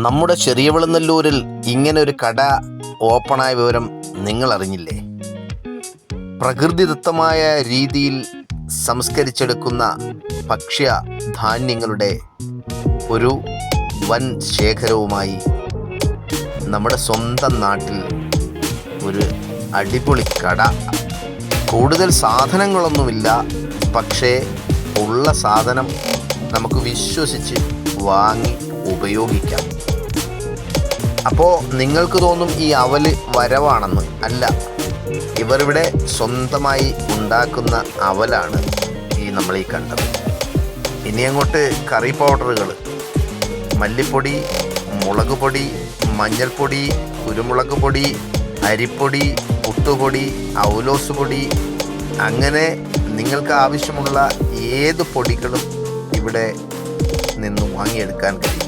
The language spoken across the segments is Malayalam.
നമ്മുടെ ചെറിയവിളനല്ലൂരിൽ ഇങ്ങനെ ഒരു കട ഓപ്പണായ വിവരം നിങ്ങൾ അറിഞ്ഞില്ലേ? പ്രകൃതിദത്തമായ രീതിയിൽ സംസ്കരിച്ചെടുക്കുന്ന ഭക്ഷ്യ ധാന്യങ്ങളുടെ ഒരു വൻ ശേഖരവുമായി നമ്മുടെ സ്വന്തം നാട്ടിൽ ഒരു അടിപൊളി കട. കൂടുതൽ സാധനങ്ങളൊന്നുമില്ല, പക്ഷേ ഉള്ള സാധനം നമുക്ക് വിശ്വസിച്ച് വാങ്ങി ഉപയോഗിക്കാം. അപ്പോൾ നിങ്ങൾക്ക് തോന്നും ഈ അവല് വരവാണെന്ന്. അല്ല, ഇവരിവിടെ സ്വന്തമായി ഉണ്ടാക്കുന്ന അവലാണ് നമ്മൾ ഈ കണ്ടത്. ഇനി അങ്ങോട്ട് കറി പൗഡറുകൾ, മല്ലിപ്പൊടി, മുളക് പൊടി, മഞ്ഞൾപ്പൊടി, കുരുമുളക് പൊടി, അരിപ്പൊടി, പുട്ടുപൊടി, ഔലോസ് പൊടി, അങ്ങനെ നിങ്ങൾക്ക് ആവശ്യമുള്ള ഏത് പൊടികളും ഇവിടെ നിന്ന് വാങ്ങിയെടുക്കാൻ കഴിയും.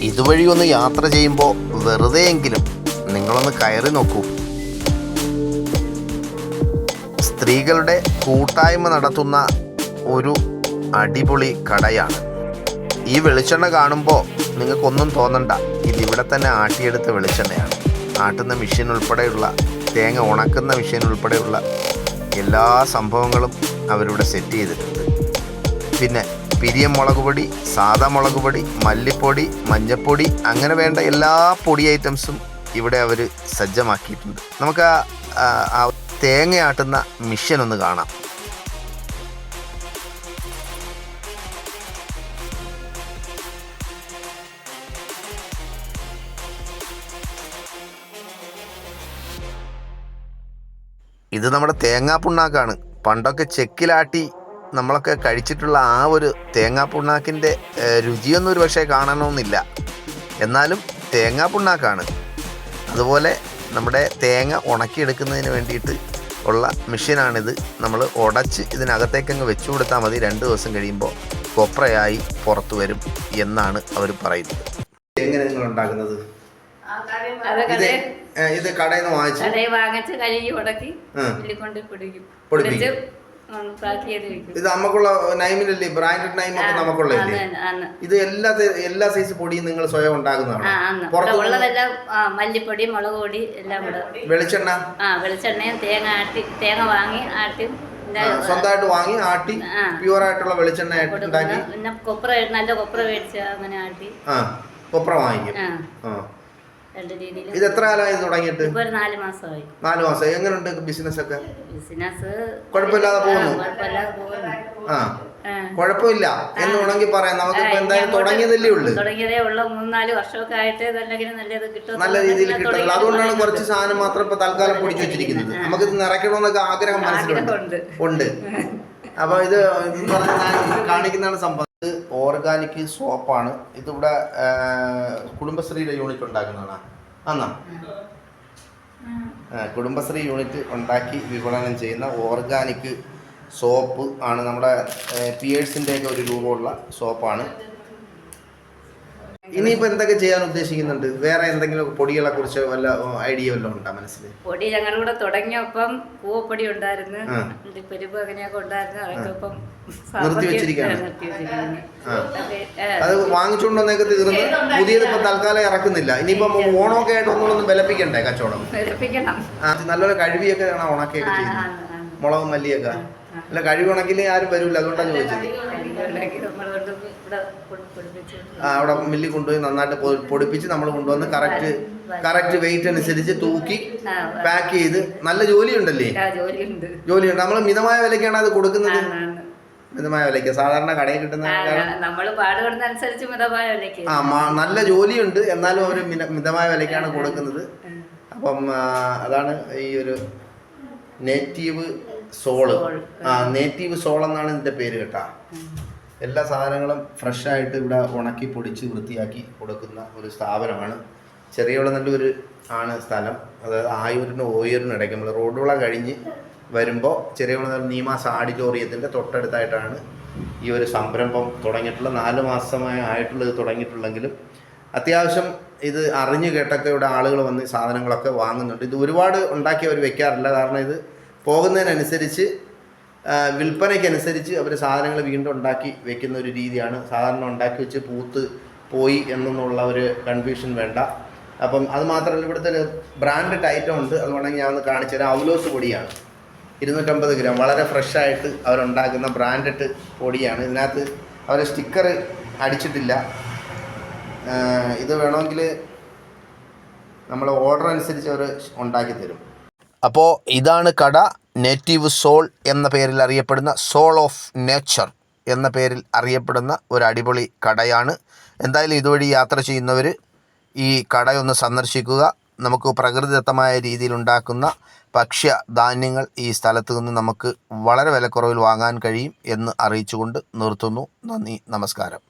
ഇതുവഴി ഒന്ന് യാത്ര ചെയ്യുമ്പോൾ വെറുതെയെങ്കിലും നിങ്ങളൊന്ന് കയറി നോക്കൂ. സ്ത്രീകളുടെ കൂട്ടായ്മ നടത്തുന്ന ഒരു അടിപൊളി കടയാണ്. ഈ വെളിച്ചെണ്ണ കാണുമ്പോൾ നിങ്ങൾക്കൊന്നും തോന്നണ്ട, ഇതിവിടെ തന്നെ ആട്ടിയെടുത്ത വെളിച്ചെണ്ണയാണ്. ആട്ടുന്ന മെഷീൻ ഉൾപ്പെടെയുള്ള, തേങ്ങ ഉണക്കുന്ന മെഷീൻ ഉൾപ്പെടെയുള്ള എല്ലാ സംഭവങ്ങളും അവരിവിടെ സെറ്റ് ചെയ്തിട്ടുണ്ട്. പിന്നെ പിരിയം മുളക് പൊടി, സാദാ മുളക് പൊടി, മല്ലിപ്പൊടി, മഞ്ഞൾപ്പൊടി, അങ്ങനെ വേണ്ട എല്ലാ പൊടി ഐറ്റംസും ഇവിടെ അവർ സജ്ജമാക്കിയിട്ടുണ്ട്. നമുക്ക് ആ തേങ്ങ ആട്ടുന്ന മെഷീൻ ഒന്ന് കാണാം. ഇത് നമ്മുടെ തേങ്ങാപ്പുണ്ണാക്കാണ്. പണ്ടൊക്കെ ചെക്കിലാട്ടി നമ്മളൊക്കെ കഴിച്ചിട്ടുള്ള ആ ഒരു തേങ്ങാപ്പുണ്ണാക്കിൻ്റെ രുചിയൊന്നും ഒരു പക്ഷേ കാണണമെന്നില്ല, എന്നാലും തേങ്ങാപ്പുണ്ണാക്കാണ്. അതുപോലെ നമ്മുടെ തേങ്ങ ഉണക്കിയെടുക്കുന്നതിന് വേണ്ടിയിട്ട് ഉള്ള മെഷീനാണിത്. നമ്മൾ ഉടച്ച് ഇതിനകത്തേക്കങ്ങ് വെച്ചു കൊടുത്താൽ മതി. 2 ദിവസം കഴിയുമ്പോൾ കൊപ്രയായി പുറത്തു വരും എന്നാണ് അവർ പറയുന്നത്. എങ്ങനെ നിങ്ങൾ ഉണ്ടാക്കുന്നത്? ഇത് കടയിൽ നിന്ന് വാങ്ങിച്ച് കഴുകി ഉടക്കി പൊടിപ്പിക്കും. ഇത് നമുക്കുള്ള നൈമിലല്ലേ, ബ്രാൻഡഡ് നൈം ഒക്കെ നമുക്കുള്ളതല്ലേ? ഇത് എല്ലാ സൈസ് പൊടിയും നിങ്ങൾ സ്വയം ഉണ്ടാക്കുന്നതാണ്? മല്ലിപ്പൊടി, മുളക് പൊടി എല്ലാം കൂടെ. വെളിച്ചെണ്ണയും തേങ്ങ വാങ്ങി ആട്ടി സ്വന്തമായിട്ട് വാങ്ങി ആട്ടി പ്യൂർ ആയിട്ടുള്ള വെളിച്ചെണ്ണ ഉണ്ടാക്കി. പിന്നെ നല്ല കൊപ്ര മേടിച്ച അങ്ങനെ ആട്ടി കൊപ്ര വാങ്ങിക്കും. ഇത് എത്ര കാലമായി തുടങ്ങിയിട്ട്? 4 മാസമായി. 4 മാസം. എങ്ങനെയുണ്ട് ബിസിനസ് ഒക്കെ? ബിസിനസ് കുഴപ്പമില്ലാതെ പോകുന്നു. കുഴപ്പമില്ല എന്ന് വേണമെങ്കിൽ പറയാം. നമുക്കിപ്പോ എന്തായാലും തുടങ്ങിയതല്ലേ ഉള്ളൂ. 3-4 വർഷമൊക്കെ ആയിട്ട് നല്ല രീതിയിൽ കിട്ടുന്നില്ല. അതുകൊണ്ടാണ് കുറച്ച് സാധനം മാത്രം ഇപ്പൊ തൽക്കാലം പൊടിച്ചു വെച്ചിരിക്കുന്നത്. നമുക്ക് ഇത് നിറയ്ക്കണമെന്നൊക്കെ ആഗ്രഹം മനസ്സിലുണ്ട് ഉണ്ട്. അപ്പൊ ഇത് കാണിക്കുന്നതാണ് സംഭവം. ഓർഗാനിക് സോപ്പാണ്. ഇതിവിടെ കുടുംബശ്രീയുടെ യൂണിറ്റ് ഉണ്ടാക്കുന്നതാണ്. കുടുംബശ്രീ യൂണിറ്റ് ഉണ്ടാക്കി വിപണനം ചെയ്യുന്ന ഓർഗാനിക് സോപ്പ് ആണ്. നമ്മുടെ പിയേഴ്സിൻ്റെയൊക്കെ ഒരു രൂപമുള്ള സോപ്പാണ്. ഇനിയിപ്പോൾ എന്തൊക്കെ ചെയ്യാൻ ഉദ്ദേശിക്കുന്നുണ്ട്? വേറെ എന്തെങ്കിലും പൊടികളെ കുറിച്ച് വല്ല ഐഡിയ വല്ലതും ഉണ്ടോ മനസ്സിൽ? പൊടി ഞങ്ങളിവിടെ തുടങ്ങിയപ്പം പൂവപ്പൊടി ഉണ്ടായിരുന്നു, പരിപ്പ് അങ്ങനെയൊക്കെ ഉണ്ടായിരുന്നു. അതൊക്കെ ഇപ്പം നിർത്തി വെച്ചിരിക്കുകയാണ്. അത് വാങ്ങിച്ചുകൊണ്ടൊന്നൊക്കെ തീർന്ന് പുതിയത് ഇപ്പം തൽക്കാലം ഇറക്കുന്നില്ല. ഇനിയിപ്പം ഓണമൊക്കെ ആയിട്ട് ഒന്നുകൂടെ ബലപ്പിക്കണ്ടേ കച്ചവടം? നല്ലൊരു കഴിവിയൊക്കെ ഉണക്കിയൊക്കെ ചെയ്യുന്നത്, മുളകും മല്ലിയൊക്കെ. അല്ല, കഴിവ് ഉണക്കില്ലേ ആരും വരില്ല, അതുകൊണ്ടാണ് ചോദിച്ചത്. അവിടെ മില്ലിൽ കൊണ്ടുപോയി നന്നായിട്ട് പൊടിപ്പിച്ച് നമ്മൾ കൊണ്ടുവന്ന് കറക്റ്റ് വെയിറ്റ് അനുസരിച്ച് തൂക്കി പാക്ക് ചെയ്ത്. നല്ല ജോലിയുണ്ടല്ലേ? ജോലിയുണ്ട്. നമ്മൾ മിതമായ വിലക്കാണ് അത് കൊടുക്കുന്നത്. മിതമായ വിലയ്ക്ക് സാധാരണ കടയിൽ കിട്ടുന്ന നല്ല ജോലിയുണ്ട്, എന്നാലും അവർ മിതമായ വിലക്കാണ് കൊടുക്കുന്നത്. അപ്പം അതാണ് ഈ ഒരു നേറ്റീവ് സോള്. നേറ്റീവ് സോൾ എന്നാണ് ഇതിൻ്റെ പേര് കേട്ടാ. എല്ലാ സാധനങ്ങളും ഫ്രഷായിട്ട് ഇവിടെ ഉണക്കി പൊടിച്ച് വൃത്തിയാക്കി കൊടുക്കുന്ന ഒരു സ്ഥാപനമാണ്. ചെറിയവിളനല്ലൂർ ആണ് സ്ഥലം. അതായത് ആയൂരിനും ഓയൂരിനും ഇടയ്ക്ക് നമ്മൾ റോഡുള്ള കഴിഞ്ഞ് വരുമ്പോൾ ചെറിയവിളനല്ലൂർ നീമാസ് ഓഡിറ്റോറിയത്തിൻ്റെ തൊട്ടടുത്തായിട്ടാണ് ഈ ഒരു സംരംഭം തുടങ്ങിയിട്ടുള്ളത്. 4 മാസമായി ആയിട്ടുള്ളത് തുടങ്ങിയിട്ടുള്ളെങ്കിലും അത്യാവശ്യം ഇത് അറിഞ്ഞു കേട്ടൊക്കെ ഇവിടെ ആളുകൾ വന്ന് സാധനങ്ങളൊക്കെ വാങ്ങുന്നുണ്ട്. ഇത് ഒരുപാട് ഉണ്ടാക്കി അവർ വെക്കാറില്ല, കാരണം ഇത് പോകുന്നതിനനുസരിച്ച് വിൽപ്പനയ്ക്കനുസരിച്ച് അവർ സാധനങ്ങൾ വീണ്ടും ഉണ്ടാക്കി വെക്കുന്ന ഒരു രീതിയാണ്. സാധാരണ ഉണ്ടാക്കി വെച്ച് പോയി എന്നുള്ള ഒരു കൺഫ്യൂഷൻ വേണ്ട. അപ്പം അത് മാത്രമല്ല, ഇവിടുത്തെ ഒരു ബ്രാൻഡ് ഐറ്റം ഉണ്ട്. അത് വേണമെങ്കിൽ ഞാൻ ഒന്ന് കാണിച്ചു തരാം. അവലോസ് പൊടിയാണ്, 250 ഗ്രാം, വളരെ ഫ്രഷായിട്ട് അവരുണ്ടാക്കുന്ന ബ്രാൻഡഡ് പൊടിയാണ്. ഇതിനകത്ത് അവർ സ്റ്റിക്കർ അടിച്ചിട്ടില്ല. ഇത് വേണമെങ്കിൽ നമ്മൾ ഓർഡർ അനുസരിച്ച് അവർ ഉണ്ടാക്കി തരും. അപ്പോൾ ഇതാണ് കട. നേറ്റീവ് സോൾ എന്ന പേരിൽ അറിയപ്പെടുന്ന, സോൾ ഓഫ് നേച്ചർ എന്ന പേരിൽ അറിയപ്പെടുന്ന ഒരു അടിപൊളി കടയാണ്. എന്തായാലും ഇതുവഴി യാത്ര ചെയ്യുന്നവർ ഈ കടയൊന്ന് സന്ദർശിക്കുക. നമുക്ക് പ്രകൃതിദത്തമായ രീതിയിൽ ഉണ്ടാക്കുന്ന ഭക്ഷ്യധാന്യങ്ങൾ ഈ സ്ഥലത്ത് നിന്ന് നമുക്ക് വളരെ വിലക്കുറവിൽ വാങ്ങാൻ കഴിയും എന്ന് അറിയിച്ചുകൊണ്ട് നിർത്തുന്നു. നന്ദി, നമസ്കാരം.